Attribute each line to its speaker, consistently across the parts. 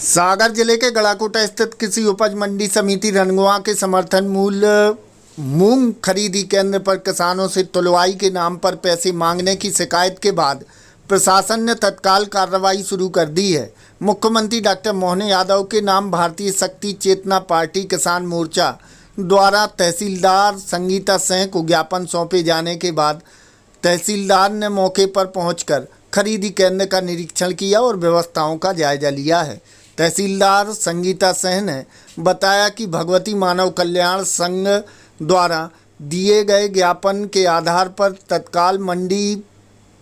Speaker 1: सागर जिले के गड़ाकोटा स्थित किसी उपज मंडी समिति रनगुआ के समर्थन मूल्य मूंग खरीदी केंद्र पर किसानों से तुलवाई के नाम पर पैसे मांगने की शिकायत के बाद प्रशासन ने तत्काल कार्रवाई शुरू कर दी है। मुख्यमंत्री डॉक्टर मोहन यादव के नाम भारतीय शक्ति चेतना पार्टी किसान मोर्चा द्वारा तहसीलदार संगीता सिंह को ज्ञापन सौंपे जाने के बाद तहसीलदार ने मौके पर पहुंचकर खरीदी केंद्र का निरीक्षण किया और व्यवस्थाओं का जायजा लिया है। तहसीलदार संगीता सिंह ने बताया कि भगवती मानव कल्याण संघ द्वारा दिए गए ज्ञापन के आधार पर तत्काल मंडी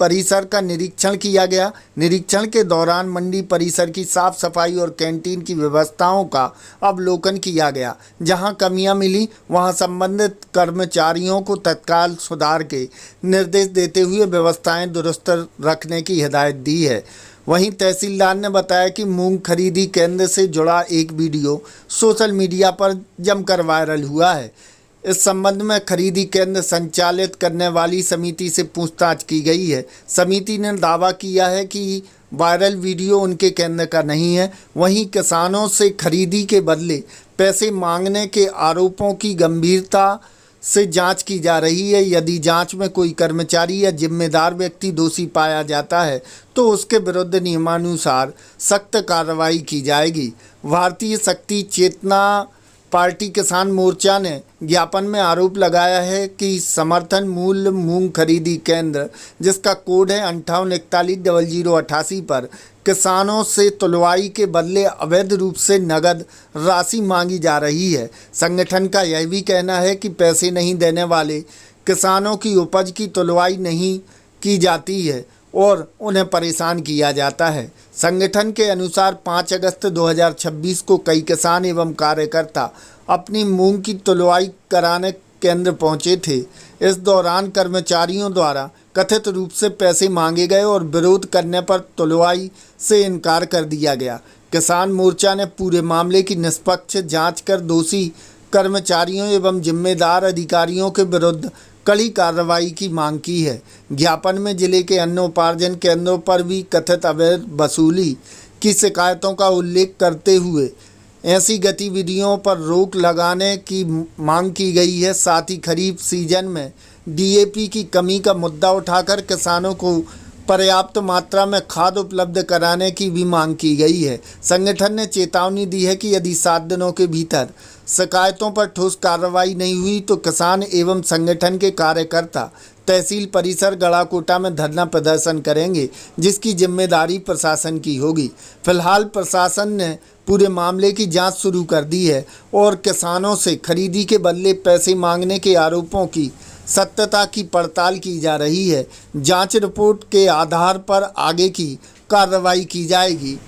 Speaker 1: परिसर का निरीक्षण किया गया। निरीक्षण के दौरान मंडी परिसर की साफ सफाई और कैंटीन की व्यवस्थाओं का अवलोकन किया गया। जहां कमियां मिली वहां संबंधित कर्मचारियों को तत्काल सुधार के निर्देश देते हुए व्यवस्थाएं दुरुस्त रखने की हिदायत दी है। वहीं तहसीलदार ने बताया कि मूंग खरीदी केंद्र से जुड़ा एक वीडियो सोशल मीडिया पर जमकर वायरल हुआ है। इस संबंध में खरीदी केंद्र संचालित करने वाली समिति से पूछताछ की गई है। समिति ने दावा किया है कि वायरल वीडियो उनके केंद्र का नहीं है। वहीं किसानों से खरीदी के बदले पैसे मांगने के आरोपों की गंभीरता से जांच की जा रही है। यदि जांच में कोई कर्मचारी या जिम्मेदार व्यक्ति दोषी पाया जाता है तो उसके विरुद्ध नियमानुसार सख्त कार्रवाई की जाएगी। भारतीय शक्ति चेतना पार्टी किसान मोर्चा ने ज्ञापन में आरोप लगाया है कि समर्थन मूल्य मूंग खरीदी केंद्र जिसका कोड है 58410088 पर किसानों से तुलवाई के बदले अवैध रूप से नगद राशि मांगी जा रही है। संगठन का यह भी कहना है कि पैसे नहीं देने वाले किसानों की उपज की तुलवाई नहीं की जाती है और उन्हें परेशान किया जाता है। संगठन के अनुसार 5 अगस्त 2026 को कई किसान एवं कार्यकर्ता अपनी मूंग की तुलवाई कराने केंद्र पहुंचे थे। इस दौरान कर्मचारियों द्वारा कथित रूप से पैसे मांगे गए और विरोध करने पर तुलवाई से इनकार कर दिया गया। किसान मोर्चा ने पूरे मामले की निष्पक्ष जांच कर दोषी कर्मचारियों एवं जिम्मेदार अधिकारियों के विरुद्ध कड़ी कार्रवाई की मांग की है। ज्ञापन में जिले के अन्न उपार्जन केंद्रों पर भी कथित अवैध वसूली की शिकायतों का उल्लेख करते हुए ऐसी गतिविधियों पर रोक लगाने की मांग की गई है। साथ ही खरीफ सीजन में डीएपी की कमी का मुद्दा उठाकर किसानों को पर्याप्त मात्रा में खाद उपलब्ध कराने की भी मांग की गई है। संगठन ने चेतावनी दी है कि यदि 7 दिनों के भीतर शिकायतों पर ठोस कार्रवाई नहीं हुई तो किसान एवं संगठन के कार्यकर्ता तहसील परिसर गड़ाकोटा में धरना प्रदर्शन करेंगे, जिसकी जिम्मेदारी प्रशासन की होगी। फिलहाल प्रशासन ने पूरे मामले की जांच शुरू कर दी है और किसानों से खरीदी के बदले पैसे मांगने के आरोपों की सत्यता की पड़ताल की जा रही है। जांच रिपोर्ट के आधार पर आगे की कार्रवाई की जाएगी।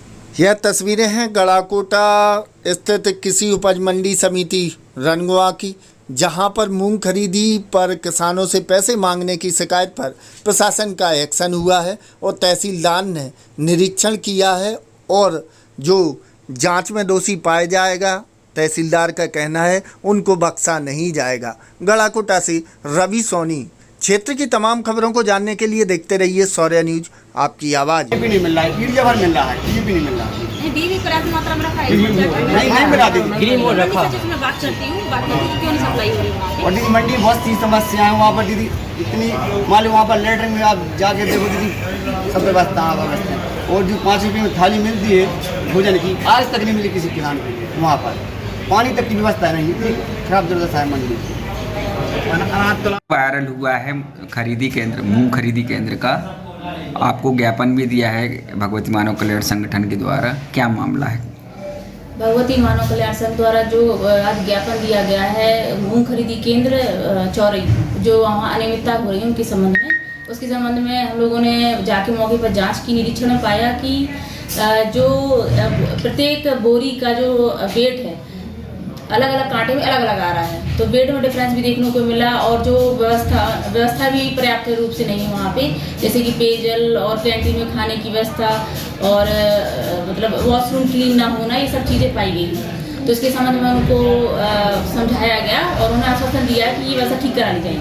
Speaker 1: यह तस्वीरें हैं गड़ाकोटा स्थित किसी उपज मंडी समिति रनगुआ की, जहां पर मूंग खरीदी पर किसानों से पैसे मांगने की शिकायत पर प्रशासन का एक्शन हुआ है और तहसीलदार ने निरीक्षण किया है और जो जांच में दोषी पाया जाएगा, तहसीलदार का कहना है, उनको बख्शा नहीं जाएगा। गड़ाकोटा से रवि सोनी। क्षेत्र की तमाम खबरों को जानने के लिए देखते रहिए शौर्य न्यूज, आपकी आवाज़।
Speaker 2: भी नहीं मिल रहा है, यूरिया भर मिल रहा है, भी नहीं मिल रहा है।
Speaker 3: डीवी पर्याप्त मात्रा में रखा है,
Speaker 2: नहीं मिला दी
Speaker 3: ग्रीन मोड रखा। मैं बात करती हूँ, बाकी क्यों नहीं सप्लाई हो रही वहाँ पे?
Speaker 2: और दीदी मंडी बहुत सी समस्या है वहाँ पर दीदी, इतनी मालूम वहाँ पर लेटरिन में आप जाके देखो दीदी, सब व्यवस्था है। और जो 5 रुपये में थाली मिलती है भोजन की, आज तक नहीं मिली किसी किसान को। वहाँ पर पानी तक की व्यवस्था नहीं, इतनी खराब दुर्दशा है मंडी की।
Speaker 4: वायरल हुआ है खरीदी केंद्र, मूंग खरीदी केंद्र का। आपको ज्ञापन भी दिया है भगवती मानव कल्याण संगठन के द्वारा, क्या मामला है?
Speaker 3: भगवती मानव कल्याण संघ द्वारा जो आज ज्ञापन दिया गया है मूंग खरीदी केंद्र चौरई, जो वहाँ अनियमितता हो रही है उनके संबंध में, उसके संबंध में हम लोगों ने जाके मौके पर जांच की। निरीक्षण में पाया कि जो प्रत्येक बोरी का जो वेट है अलग अलग कांटे में अलग अलग आ रहा है, तो वेट में डिफरेंस भी देखने को मिला। और जो व्यवस्था भी पर्याप्त रूप से नहीं है वहाँ पे, जैसे कि पेयजल और कैंटीन में खाने की व्यवस्था और मतलब वॉशरूम क्लीन ना होना, ये सब चीज़ें पाई गई। तो इसके संबंध में उनको समझाया गया और उन्होंने आश्वासन दिया कि ये व्यवस्था ठीक करानी चाहिए।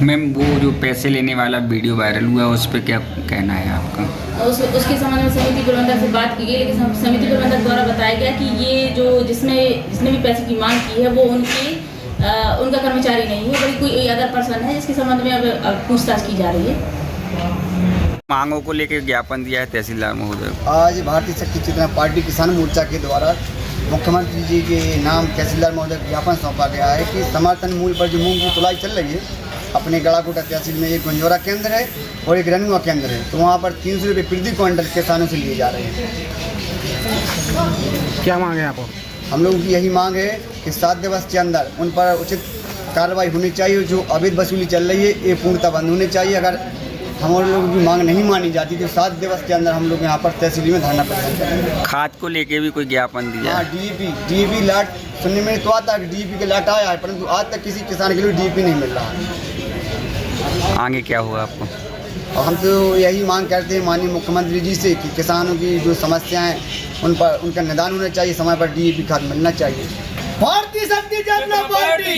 Speaker 4: मैम वो जो पैसे लेने वाला वीडियो वायरल हुआ उस पर क्या कहना है आपका?
Speaker 3: उसके संबंध में समिति प्रबंधक से बात की गई, लेकिन समिति प्रबंधक द्वारा बताया गया कि ये जो जिसने भी पैसे की मांग की है वो उनका कर्मचारी नहीं है, बल्कि कोई अदर पर्सन है, जिसके संबंध में अब पूछताछ की जा रही है।
Speaker 4: मांगों को लेकर ज्ञापन दिया है तहसीलदार महोदय।
Speaker 2: आज भारतीय शक्ति चेतना पार्टी किसान मोर्चा के द्वारा मुख्यमंत्री जी के नाम तहसीलदार महोदय को ज्ञापन सौंपा गया है कि समर्थन मूल्य पर जो मूंग की तुलाई चल रही है अपने गड़ाकोटा तहसील में, एक गुंजोरा केंद्र है और एक रनगुआ केंद्र है, तो वहाँ पर 300 रुपये प्रति क्विंटल किसानों से लिए जा रहे हैं।
Speaker 5: क्या मांग है आपको?
Speaker 2: हम लोगों की यही मांग है कि 7 दिवस के अंदर उन पर उचित कार्रवाई होनी चाहिए। जो अवैध वसूली चल रही है ये पूर्णतः बंद होनी चाहिए। अगर हमारे लोगों की मांग नहीं मानी जाती तो 7 दिवस के अंदर हम लोग यहाँ पर तहसील में धरना प्रदर्शन करेंगे।
Speaker 4: खाद को लेके भी कोई ज्ञापन दिया?
Speaker 2: हाँ, डीएपी लाट सुनने में तो आता है कि डीएपी के लाट आया है, परंतु आज तक किसी किसान के लिए डीएपी नहीं मिल रहा है।
Speaker 4: आगे क्या हुआ आपको?
Speaker 2: और हम तो यही मांग करते हैं माननीय मुख्यमंत्री जी से कि किसानों की जो समस्याएं उन पर उनका निदान होना चाहिए, समय पर डीएपी खाद मिलना चाहिए। भारतीय शक्ति जनता पार्टी